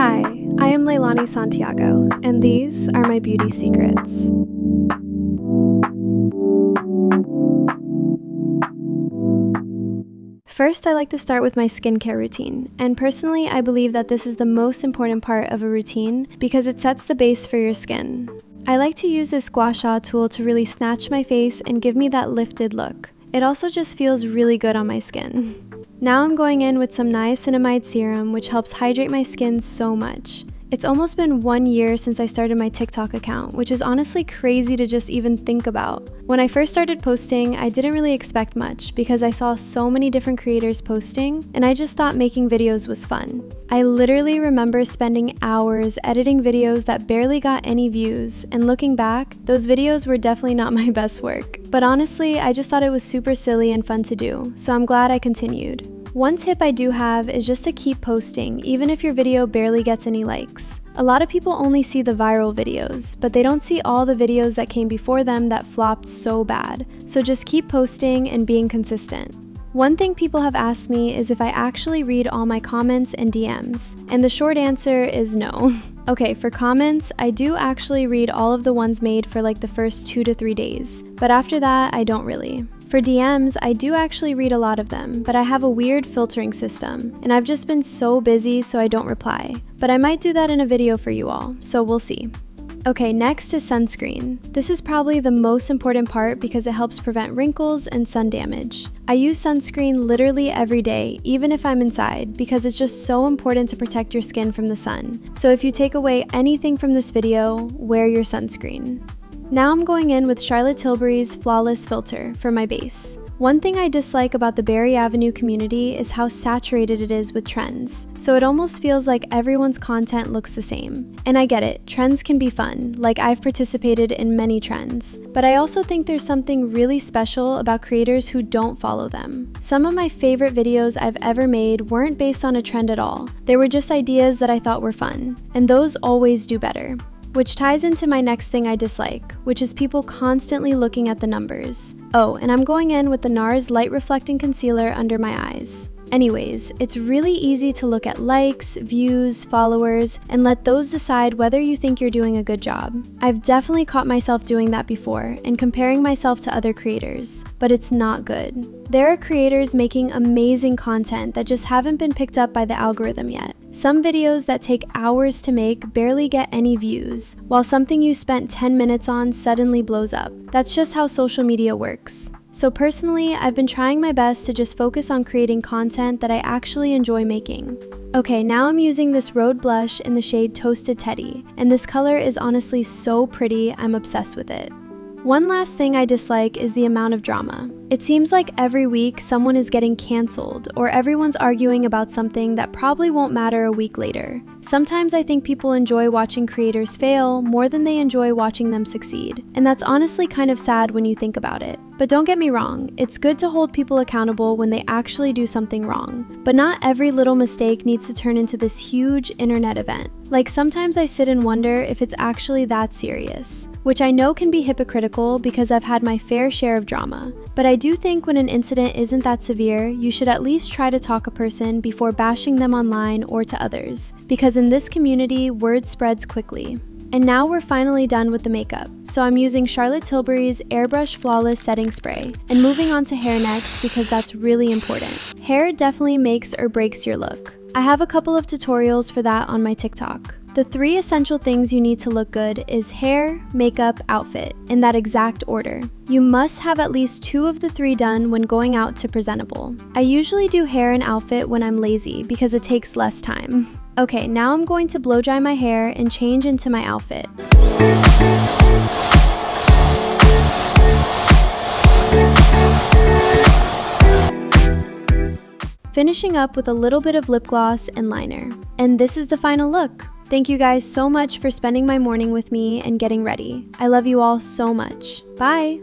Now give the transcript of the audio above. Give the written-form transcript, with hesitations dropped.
Hi, I am Leilani Santiago, and these are my beauty secrets. First, I like to start with my skincare routine, and personally, I believe that this is the most important part of a routine because it sets the base for your skin. I like to use this gua sha tool to really snatch my face and give me that lifted look. It also just feels really good on my skin. Now I'm going in with some niacinamide serum, which helps hydrate my skin so much. It's almost been 1 year since I started my TikTok account, which is honestly crazy to just even think about. When I first started posting, I didn't really expect much because I saw so many different creators posting, and I just thought making videos was fun. I literally remember spending hours editing videos that barely got any views, and looking back, those videos were definitely not my best work. But honestly, I just thought it was super silly and fun to do, so I'm glad I continued. One tip I do have is just to keep posting, even if your video barely gets any likes. A lot of people only see the viral videos, but they don't see all the videos that came before them that flopped so bad. So just keep posting and being consistent. One thing people have asked me is if I actually read all my comments and DMs, and the short answer is no. Okay, for comments, I do actually read all of the ones made for like the first 2 to 3 days, but after that, I don't really. For DMs, I do actually read a lot of them, but I have a weird filtering system, and I've just been so busy so I don't reply. But I might do that in a video for you all, so we'll see. Okay, next is sunscreen. This is probably the most important part because it helps prevent wrinkles and sun damage. I use sunscreen literally every day, even if I'm inside, because it's just so important to protect your skin from the sun. So if you take away anything from this video, wear your sunscreen. Now I'm going in with Charlotte Tilbury's Flawless Filter for my base. One thing I dislike about the Berry Avenue community is how saturated it is with trends, so it almost feels like everyone's content looks the same. And I get it, trends can be fun, like I've participated in many trends, but I also think there's something really special about creators who don't follow them. Some of my favorite videos I've ever made weren't based on a trend at all, they were just ideas that I thought were fun, and those always do better. Which ties into my next thing I dislike, which is people constantly looking at the numbers. Oh, and I'm going in with the NARS Light Reflecting Concealer under my eyes. Anyways, it's really easy to look at likes, views, followers, and let those decide whether you think you're doing a good job. I've definitely caught myself doing that before and comparing myself to other creators, but it's not good. There are creators making amazing content that just haven't been picked up by the algorithm yet. Some videos that take hours to make barely get any views, while something you spent 10 minutes on suddenly blows up. That's just how social media works. So personally, I've been trying my best to just focus on creating content that I actually enjoy making. Okay, now I'm using this Rhode blush in the shade Toasted Teddy, and this color is honestly so pretty, I'm obsessed with it. One last thing I dislike is the amount of drama. It seems like every week someone is getting canceled or everyone's arguing about something that probably won't matter a week later. Sometimes I think people enjoy watching creators fail more than they enjoy watching them succeed, and that's honestly kind of sad when you think about it. But don't get me wrong, it's good to hold people accountable when they actually do something wrong. But not every little mistake needs to turn into this huge internet event. Like sometimes I sit and wonder if it's actually that serious, which I know can be hypocritical because I've had my fair share of drama. But I do think when an incident isn't that severe, you should at least try to talk a person before bashing them online or to others, because in this community, word spreads quickly. And now we're finally done with the makeup, so I'm using Charlotte Tilbury's Airbrush Flawless Setting Spray, and moving on to hair next because that's really important. Hair definitely makes or breaks your look. I have a couple of tutorials for that on my TikTok. The 3 essential things you need to look good is hair, makeup, outfit, in that exact order. You must have at least 2 of the 3 done when going out to presentable. I usually do hair and outfit when I'm lazy because it takes less time. Okay, now I'm going to blow dry my hair and change into my outfit. Finishing up with a little bit of lip gloss and liner. And this is the final look. Thank you guys so much for spending my morning with me and getting ready. I love you all so much. Bye!